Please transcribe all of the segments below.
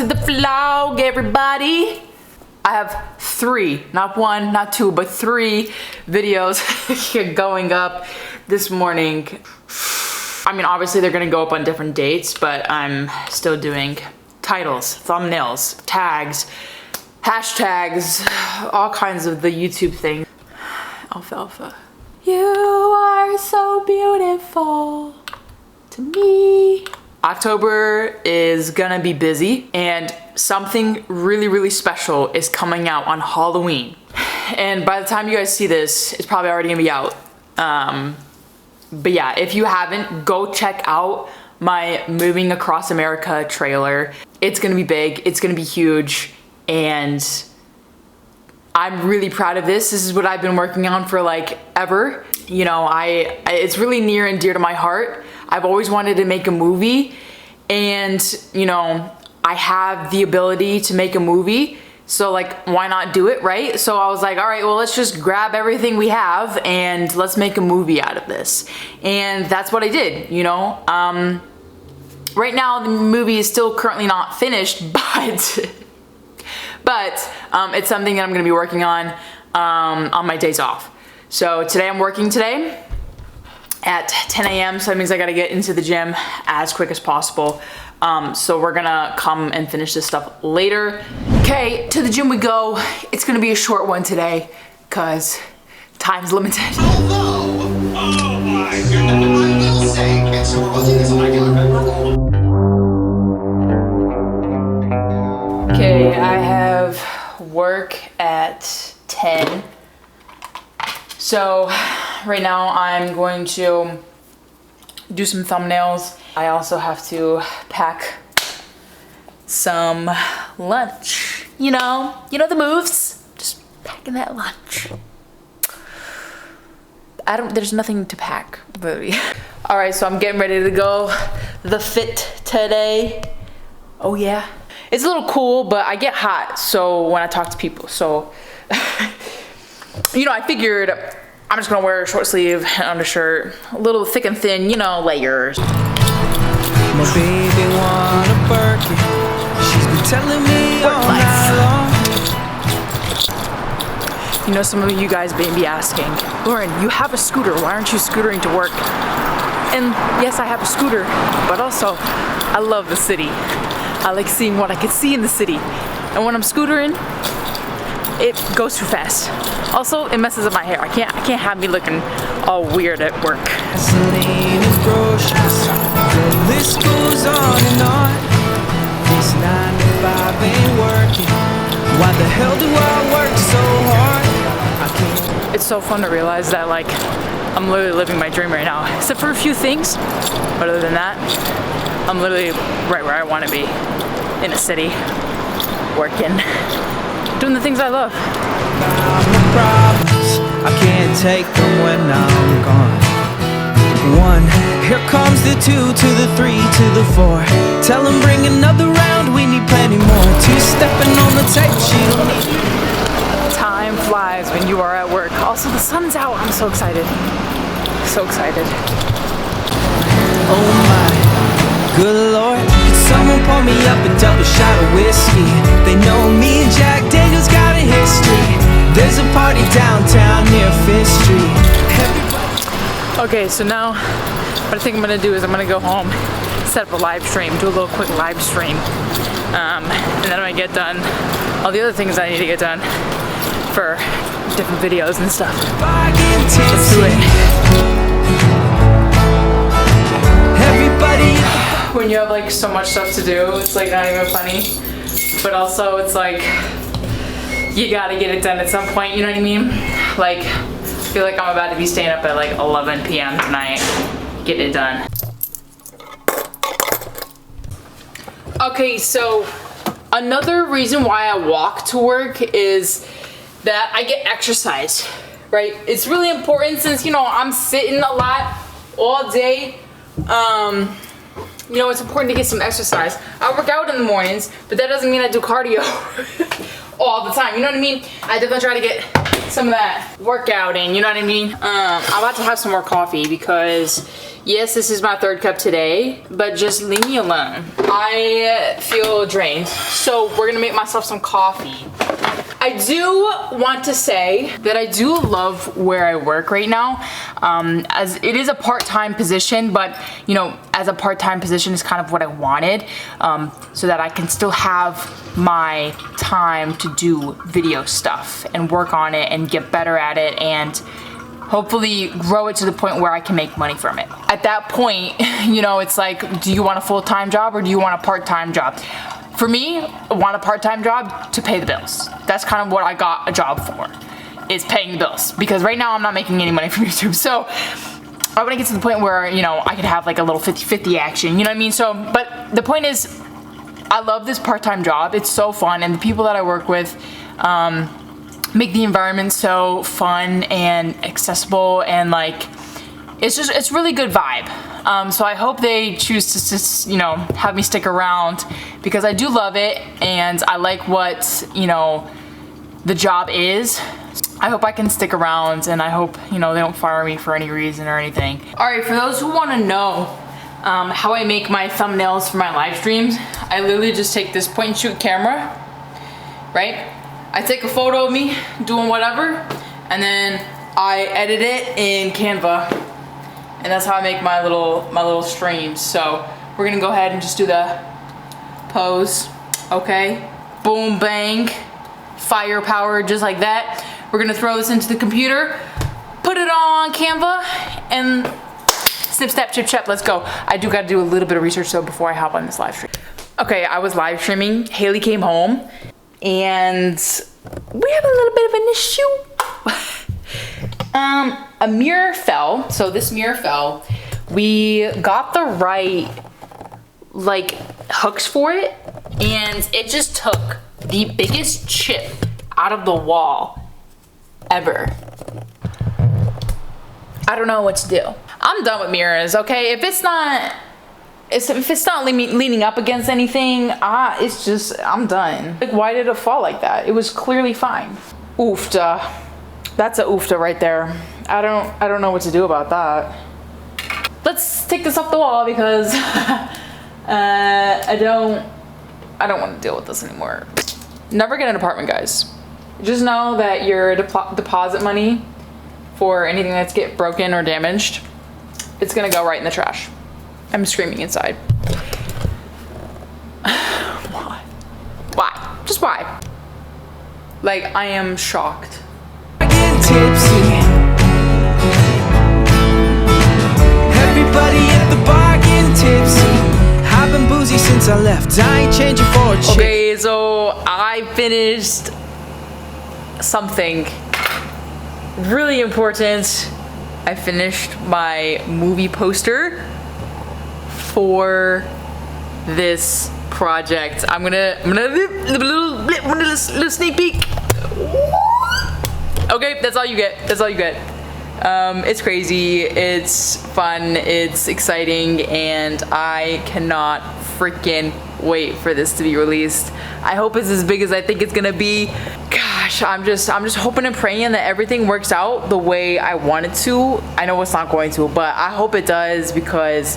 to the vlog, everybody. I have 3, not 1, not 2, but 3 videos going up this morning. I mean, obviously they're gonna go up on different dates, but I'm still doing titles, thumbnails, tags, hashtags, all kinds of the YouTube things. Alfalfa. You are so beautiful to me. October is gonna be busy and something really special is coming out on Halloween. And by the time you guys see this, it's probably already gonna be out. But yeah, if you haven't, go check out my Moving Across America trailer. It's gonna be big, it's gonna be huge, and I'm really proud of this. This is what I've been working on for like ever. You know, it's really near and dear to my heart. I've always wanted to make a movie, and you know, I have the ability to make a movie, so like why not do it, right? So I was like, all right, well, let's just grab everything we have and let's make a movie out of this. And that's what I did, you know. Right now the movie is still currently not finished, but it's something that I'm gonna be working on my days off. So today I'm working today at 10 a.m. so that means I gotta get into the gym as quick as possible. So we're gonna come and finish this stuff later. Okay, to the gym we go. It's gonna be a short one today because time's limited. Although, oh my god, I will say, okay, so we're watching this on regular. Okay, I have work at 10. So right now I'm going to do some thumbnails. I also have to pack some lunch. You know the moves. Just packing that lunch. There's nothing to pack, really. All right, so I'm getting ready to go. The fit today. Oh yeah. It's a little cool, but I get hot, so when I talk to people, so you know, I figured I'm just gonna wear a short sleeve undershirt, a little thick and thin, you know, layers. My baby want a Birkin. She's been telling me all night long. You know, some of you guys may be asking, Lauren, you have a scooter, why aren't you scootering to work? And yes, I have a scooter, but also I love the city. I like seeing what I can see in the city. And when I'm scootering, it goes too fast. Also, it messes up my hair. I can't have me looking all weird at work. Selena's groceries. The list goes on and on. This 9 to 5 ain't working. Why the hell do I work so hard? I can't. It's so fun to realize that like I'm literally living my dream right now, except for a few things. But other than that, I'm literally right where I want to be, in a city, working, doing the things I love. My problems, I can't take them when I'm gone. 1, here comes the 2 to the 3 to the 4. Tell them bring another round, we need plenty more. 2 stepping on the tape, she don't need you. Time flies when you are at work. Also, the sun's out. I'm so excited. So excited. Oh my, good lord. Could someone pour me up a double shot of whiskey? They know me and Jack Daniels got a history. There's a party downtown near 5th Street. Okay, so now what I think I'm gonna do is I'm gonna go home, set up a live stream, do a little quick live stream. And then when I get done, all the other things I need to get done for different videos and stuff. Let's do it. Everybody. When you have like so much stuff to do, it's like not even funny. But also it's like, you gotta get it done at some point, you know what I mean? Like, I feel like I'm about to be staying up at like 11 p.m. tonight, getting it done. Okay, so another reason why I walk to work is that I get exercise, right? It's really important since, you know, I'm sitting a lot all day. You know, it's important to get some exercise. I work out in the mornings, but that doesn't mean I do cardio all the time. You know what I mean? I definitely try to get some of that workout in, you know what I mean? I'm about to have some more coffee because yes, this is my 3rd cup today, but just leave me alone. I feel drained, so we're gonna make myself some coffee. I do want to say that I do love where I work right now, as it is a part-time position, but you know, as a part-time position is kind of what I wanted, so that I can still have my time to do video stuff and work on it and get better at it and hopefully grow it to the point where I can make money from it. At that point, you know, it's like, do you want a full-time job or do you want a part-time job? For me, I want a part-time job to pay the bills. That's kind of what I got a job for, is paying the bills. Because right now I'm not making any money from YouTube. So I want to get to the point where, you know, I could have like a little 50-50 action, you know what I mean? So, but the point is, I love this part-time job. It's so fun, and the people that I work with make the environment so fun and accessible, and like, it's really good vibe. So I hope they choose to, you know, have me stick around because I do love it and I like what, you know, the job is. I hope I can stick around, and I hope, you know, they don't fire me for any reason or anything. All right, for those who want to know how I make my thumbnails for my live streams, I literally just take this point and shoot camera, right? I take a photo of me doing whatever, and then I edit it in Canva. And that's how I make my little streams. So we're gonna go ahead and just do the pose, okay? Boom, bang, firepower, just like that. We're gonna throw this into the computer, put it on Canva, and snip, snap, chip, chap, let's go. I do gotta do a little bit of research though before I hop on this live stream. Okay, I was live streaming, Haley came home, and we have a little bit of an issue. A mirror fell, so this mirror fell. We got the right, like, hooks for it, and it just took the biggest chip out of the wall ever. I don't know what to do. I'm done with mirrors, okay? If it's not leaning up against anything, it's just, I'm done. Like, why did it fall like that? It was clearly fine. Oofta. That's a oofta right there. I don't know what to do about that. Let's take this off the wall because I don't want to deal with this anymore. Never get an apartment, guys. Just know that your deposit money for anything that's get broken or damaged, it's gonna go right in the trash. I'm screaming inside. Why? Why? Just why? Like, I am shocked. Tipsy. Everybody at the bar getting tipsy. I've been boozy since I left. I ain't changing for a chick. Okay, so I finished something really important. I finished my movie poster for this project. I'm gonna little sneak peek. Okay, that's all you get. That's all you get. It's crazy, it's fun, it's exciting, and I cannot freaking wait for this to be released. I hope it's as big as I think it's gonna be. Gosh, I'm just hoping and praying that everything works out the way I want it to. I know it's not going to, but I hope it does because,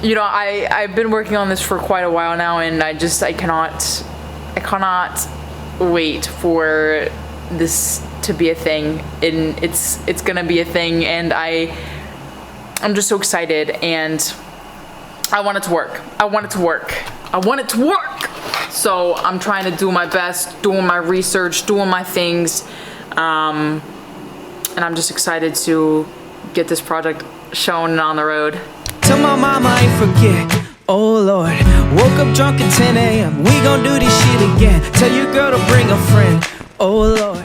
you know, I've been working on this for quite a while now, and I cannot wait for this to be a thing, and it's gonna be a thing, and I'm just so excited, and I want it to work. I want it to work. I want it to work. So I'm trying to do my best, doing my research, doing my things, and I'm just excited to get this project shown and on the road. Tell my mama I ain't forget. Oh Lord, woke up drunk at 10 a.m. We gon' do this shit again. Tell your girl to bring a friend. Oh Lord.